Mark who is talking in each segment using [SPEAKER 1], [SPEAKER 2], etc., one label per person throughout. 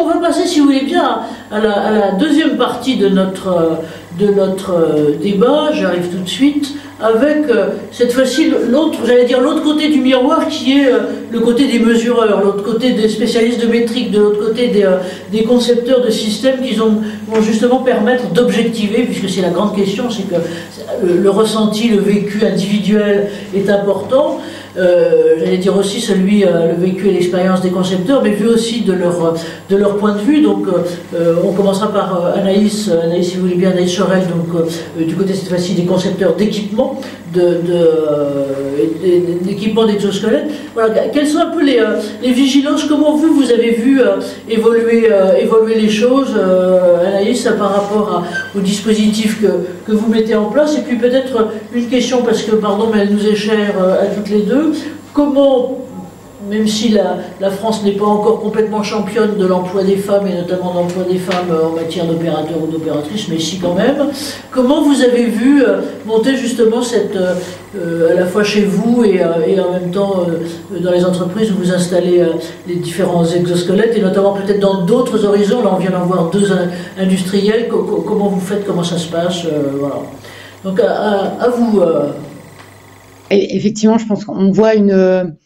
[SPEAKER 1] va passer, si vous voulez bien, à la deuxième partie de notre débat. J'arrive tout de suite avec cette fois-ci l'autre, j'allais dire l'autre côté du miroir, qui est le côté des mesureurs, l'autre côté des spécialistes de métrique, de l'autre côté des concepteurs de systèmes qui vont justement permettre d'objectiver, puisque c'est la grande question, c'est que le ressenti, le vécu individuel est important. J'allais dire aussi celui, le vécu et l'expérience des concepteurs, mais vu aussi de leur point de vue. Donc on commencera par Anaïs, si vous voulez bien, Anaïs Chorel, donc du côté cette fois-ci des concepteurs d'équipement, d'équipement d'exosquelettes. Voilà, quelles sont un peu les vigilances, comment vous avez vu évoluer les choses, Anaïs, par rapport au dispositif que vous mettez en place. Et puis peut-être une question, parce que, pardon, mais elle nous est chère à toutes les deux, comment, même si la France n'est pas encore complètement championne de l'emploi des femmes, et notamment de l'emploi des femmes en matière d'opérateurs ou d'opératrices, mais ici quand même, comment vous avez vu monter justement à la fois chez vous et en même temps dans les entreprises où vous installez les différents exosquelettes, et notamment peut-être dans d'autres horizons, là on vient d'en voir deux industriels, comment vous faites, comment ça se passe, voilà. Donc à vous.
[SPEAKER 2] Effectivement, je pense qu'on voit une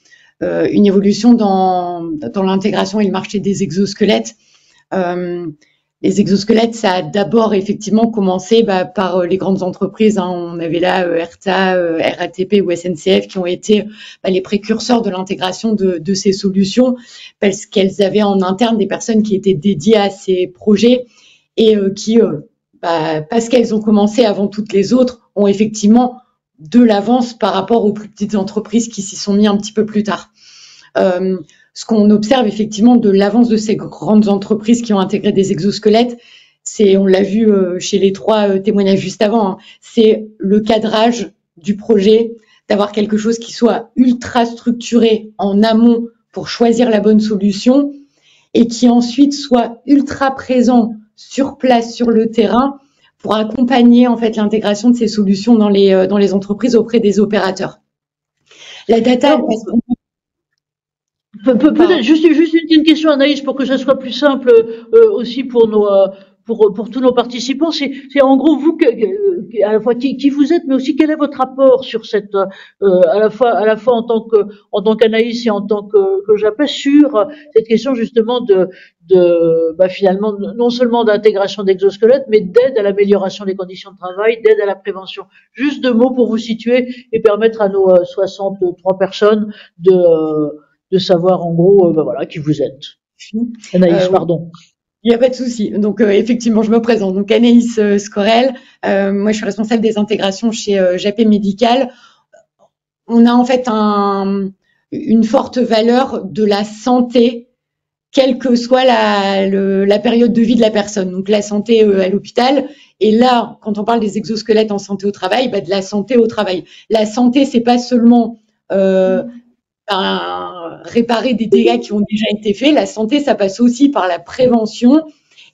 [SPEAKER 2] évolution dans l'intégration et le marché des exosquelettes. Les exosquelettes, ça a d'abord effectivement commencé par les grandes entreprises. On avait là ERTA, RATP ou SNCF qui ont été les précurseurs de l'intégration de ces solutions, parce qu'elles avaient en interne des personnes qui étaient dédiées à ces projets et qui, parce qu'elles ont commencé avant toutes les autres, ont effectivement de l'avance par rapport aux plus petites entreprises qui s'y sont mis un petit peu plus tard. Ce qu'on observe effectivement de l'avance de ces grandes entreprises qui ont intégré des exosquelettes, on l'a vu chez les trois témoignages juste avant, c'est le cadrage du projet, d'avoir quelque chose qui soit ultra structuré en amont pour choisir la bonne solution et qui ensuite soit ultra présent sur place, sur le terrain, pour accompagner en fait l'intégration de ces solutions dans les entreprises auprès des opérateurs. La data,
[SPEAKER 1] peut-être juste une question, Anaïs, pour que ça soit plus simple aussi pour pour tous nos participants. C'est en gros vous à la fois qui vous êtes, mais aussi quel est votre rapport sur cette à la fois en tant qu'Anaïs et en tant que Japet, sur cette question justement finalement non seulement d'intégration d'exosquelettes, mais d'aide à l'amélioration des conditions de travail, d'aide à la prévention. Juste deux mots pour vous situer et permettre à nos 63 personnes de savoir en gros voilà qui vous êtes. Anaïs, pardon.
[SPEAKER 2] Il n'y a pas de souci. Donc effectivement, je me présente. Donc Anaïs Scorel, moi je suis responsable des intégrations chez Japet Médical. On a en fait une forte valeur de la santé, quelle que soit la période de vie de la personne. Donc la santé à l'hôpital. Et là, quand on parle des exosquelettes en santé au travail, de la santé au travail. La santé, c'est pas seulement réparer des dégâts qui ont déjà été faits. La santé, ça passe aussi par la prévention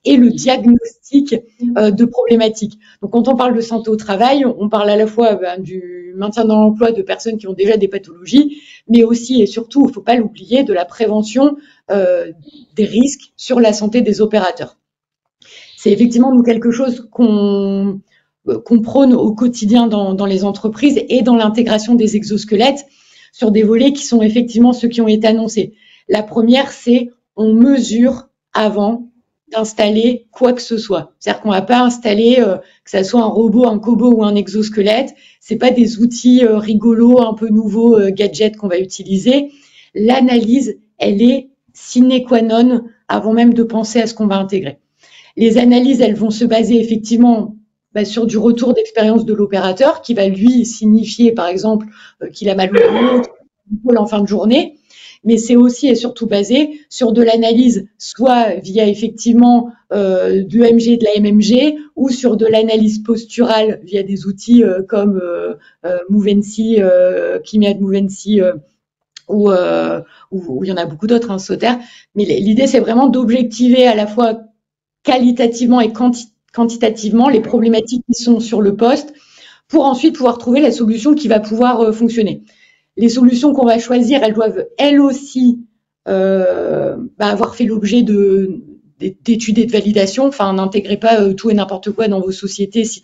[SPEAKER 2] et le diagnostic de problématiques. Donc, quand on parle de santé au travail, on parle à la fois du maintien dans l'emploi de personnes qui ont déjà des pathologies, mais aussi et surtout, il ne faut pas l'oublier, de la prévention des risques sur la santé des opérateurs. C'est effectivement nous quelque chose qu'on prône au quotidien dans les entreprises et dans l'intégration des exosquelettes, sur des volets qui sont effectivement ceux qui ont été annoncés. La première, c'est on mesure avant d'installer quoi que ce soit. C'est-à-dire qu'on va pas installer que ça soit un robot, un cobo ou un exosquelette. C'est pas des outils rigolos, un peu nouveaux, gadgets qu'on va utiliser. L'analyse, elle est sine qua non avant même de penser à ce qu'on va intégrer. Les analyses, elles vont se baser effectivement sur du retour d'expérience de l'opérateur qui va lui signifier par exemple qu'il a mal au dos en fin de journée, mais c'est aussi et surtout basé sur de l'analyse soit via effectivement du EMG, de la MMG, ou sur de l'analyse posturale via des outils comme Movency, Kimiad Movency, ou il y en a beaucoup d'autres, Soter. Mais l'idée, c'est vraiment d'objectiver à la fois qualitativement et quantitativement les problématiques qui sont sur le poste pour ensuite pouvoir trouver la solution qui va pouvoir fonctionner. Les solutions qu'on va choisir, elles doivent elles aussi avoir fait l'objet d'études et de validation. Enfin, n'intégrez pas tout et n'importe quoi dans vos sociétés si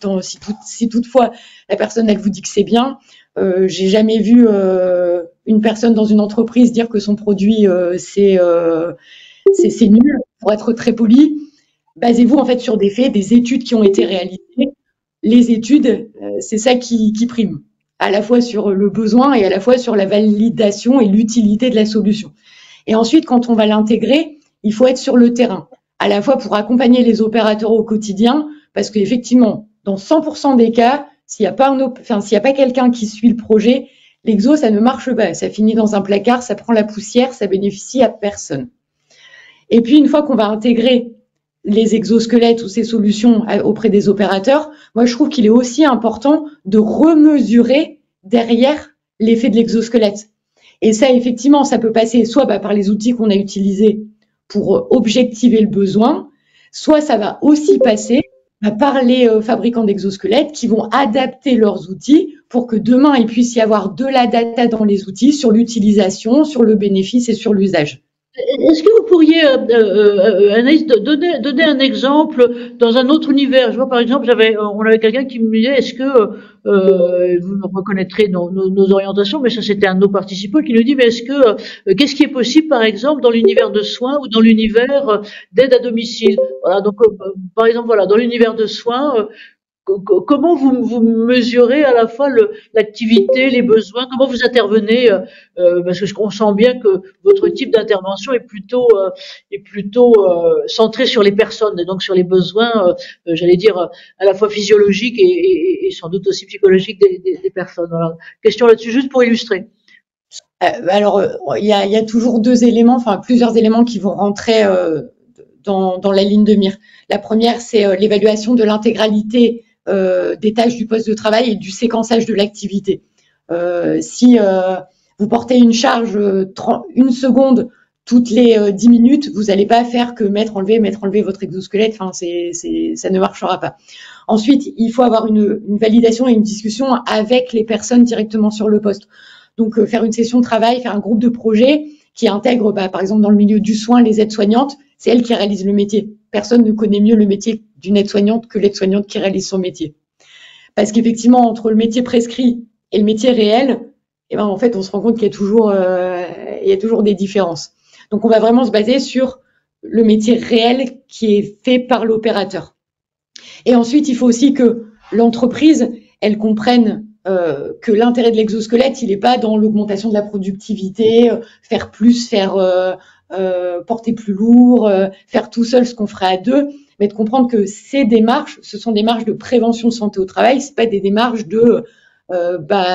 [SPEAKER 2] toutefois la personne elle vous dit que c'est bien. J'ai jamais vu une personne dans une entreprise dire que son produit c'est nul. Pour être très poli, basez-vous en fait sur des faits, des études qui ont été réalisées. Les études, c'est ça qui prime, à la fois sur le besoin et à la fois sur la validation et l'utilité de la solution. Et ensuite, quand on va l'intégrer, il faut être sur le terrain, à la fois pour accompagner les opérateurs au quotidien, parce qu'effectivement, dans 100% des cas, s'il n'y a pas quelqu'un qui suit le projet, l'exo, ça ne marche pas. Ça finit dans un placard, ça prend la poussière, ça bénéficie à personne. Et puis, une fois qu'on va intégrer les exosquelettes ou ces solutions auprès des opérateurs, moi, je trouve qu'il est aussi important de remesurer derrière l'effet de l'exosquelette. Et ça, effectivement, ça peut passer soit par les outils qu'on a utilisés pour objectiver le besoin, soit ça va aussi passer par les fabricants d'exosquelettes qui vont adapter leurs outils pour que demain, il puisse y avoir de la data dans les outils sur l'utilisation, sur le bénéfice et sur l'usage.
[SPEAKER 1] Est-ce que vous pourriez, Anaïs, donner un exemple dans un autre univers? Je vois par exemple, on avait quelqu'un qui me disait, est-ce que vous reconnaîtrez nos orientations, mais ça c'était un de nos participants qui nous dit, mais est-ce que qu'est-ce qui est possible par exemple dans l'univers de soins ou dans l'univers d'aide à domicile? Voilà, donc par exemple voilà, dans l'univers de soins. Comment vous mesurez à la fois l'activité, les besoins, comment vous intervenez, parce que on sent bien que votre type d'intervention est plutôt centré sur les personnes et donc sur les besoins, j'allais dire à la fois physiologiques et sans doute aussi psychologiques des personnes. Voilà. Question là-dessus juste pour illustrer.
[SPEAKER 2] Alors il y a toujours plusieurs éléments qui vont rentrer dans la ligne de mire. La première, c'est l'évaluation de l'intégralité des tâches du poste de travail et du séquençage de l'activité. Si vous portez une charge une seconde toutes les 10 minutes, vous n'allez pas faire que mettre, enlever votre exosquelette. Enfin, ça ne marchera pas. Ensuite, il faut avoir une validation et une discussion avec les personnes directement sur le poste. Donc, faire une session de travail, faire un groupe de projet qui intègre, par exemple, dans le milieu du soin, les aides-soignantes. C'est elles qui réalisent le métier. Personne ne connaît mieux le métier d'une aide-soignante que l'aide-soignante qui réalise son métier. Parce qu'effectivement, entre le métier prescrit et le métier réel, en fait, on se rend compte qu'il y a toujours des différences. Donc, on va vraiment se baser sur le métier réel qui est fait par l'opérateur. Et ensuite, il faut aussi que l'entreprise, elle comprenne que l'intérêt de l'exosquelette, il n'est pas dans l'augmentation de la productivité, faire plus, porter plus lourd, faire tout seul ce qu'on ferait à deux, mais de comprendre que ces démarches, ce sont des démarches de prévention de santé au travail, c'est pas des démarches de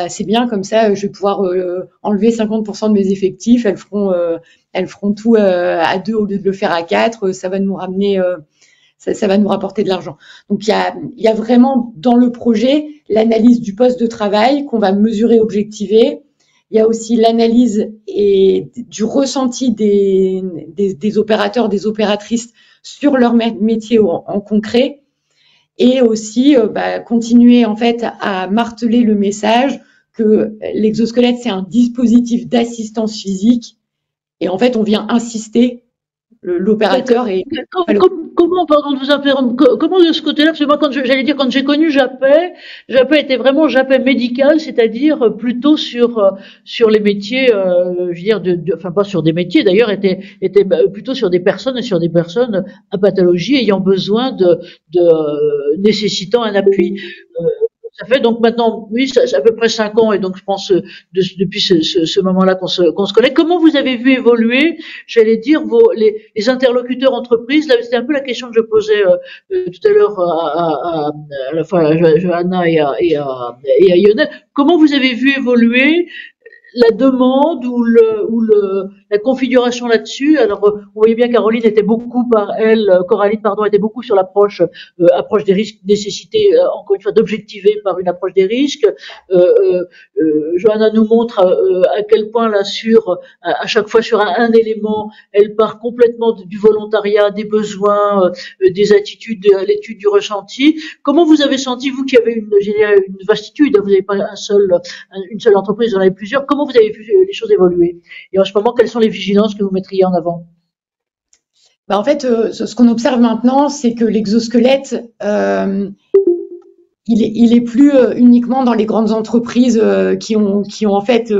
[SPEAKER 2] c'est bien comme ça, je vais pouvoir enlever 50% de mes effectifs, elles feront tout à deux au lieu de le faire à quatre, ça va nous ramener ça va nous rapporter de l'argent. Donc il y a vraiment dans le projet l'analyse du poste de travail qu'on va mesurer, objectiver. Il y a aussi l'analyse et du ressenti des opérateurs, des opératrices sur leur métier en concret, et aussi continuer en fait à marteler le message que l'exosquelette c'est un dispositif d'assistance physique, et en fait on vient insister l'opérateur et
[SPEAKER 1] comment, pardon de vous interrompre, comment de ce côté-là, parce que moi quand j'ai connu Japet était vraiment Japet médical, c'est-à-dire plutôt sur les métiers, je veux dire enfin pas sur des métiers d'ailleurs, était plutôt sur des personnes à pathologie ayant besoin nécessitant un appui. Ça fait donc maintenant, oui, ça à peu près 5 ans, et donc je pense depuis ce moment-là qu'on se connaît. Comment vous avez vu évoluer, j'allais dire, les interlocuteurs entreprises? Là, c'était un peu la question que je posais tout à l'heure à la fois à Johanna et à Lionel. Comment vous avez vu évoluer la demande ou la configuration là-dessus? Alors, vous voyez bien, Coraline était beaucoup sur l'approche des risques, nécessité encore une fois d'objectiver par une approche des risques. Johanna nous montre à quel point là à chaque fois sur un élément, elle part complètement du volontariat, des besoins, des attitudes, de l'étude du ressenti. Comment vous avez senti, vous qui avez une vastitude, vous n'avez pas une seule entreprise, vous en avez plusieurs, comment vous avez vu les choses évoluer? Et en ce moment, quelles sont les vigilances que vous mettriez en avant?
[SPEAKER 2] En fait, ce qu'on observe maintenant, c'est que l'exosquelette, il est plus uniquement dans les grandes entreprises qui ont en fait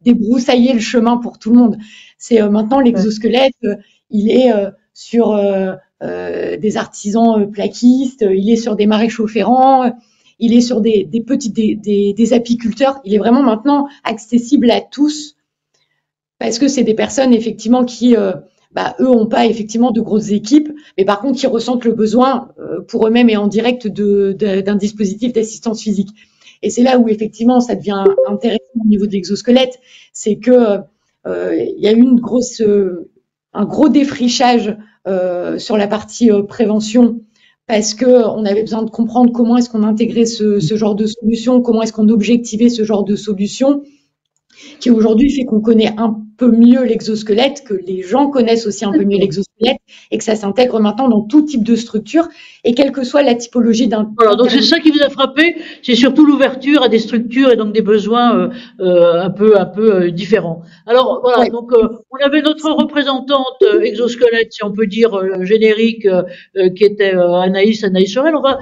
[SPEAKER 2] débroussaillé le chemin pour tout le monde. C'est maintenant l'exosquelette, il est sur des artisans plaquistes, il est sur des maréchaux ferrants, il est sur des apiculteurs. Il est vraiment maintenant accessible à tous parce que c'est des personnes effectivement qui eux n'ont pas effectivement de grosses équipes, mais par contre qui ressentent le besoin pour eux-mêmes et en direct d'un dispositif d'assistance physique. Et c'est là où effectivement ça devient intéressant au niveau de l'exosquelette, c'est que il y a eu un gros défrichage sur la partie prévention parce que on avait besoin de comprendre comment est-ce qu'on intégrait ce genre de solution, comment est-ce qu'on objectivait ce genre de solution, qui aujourd'hui fait qu'on connaît un peu mieux l'exosquelette, que les gens connaissent aussi un peu mieux l'exosquelette et que ça s'intègre maintenant dans tout type de structure et quelle que soit la typologie d'un.
[SPEAKER 1] Voilà, donc c'est ça qui vous a frappé, c'est surtout l'ouverture à des structures et donc des besoins un peu différents. Alors voilà, donc on avait notre représentante exosquelette, si on peut dire générique, qui était Anaïs Sorel. On va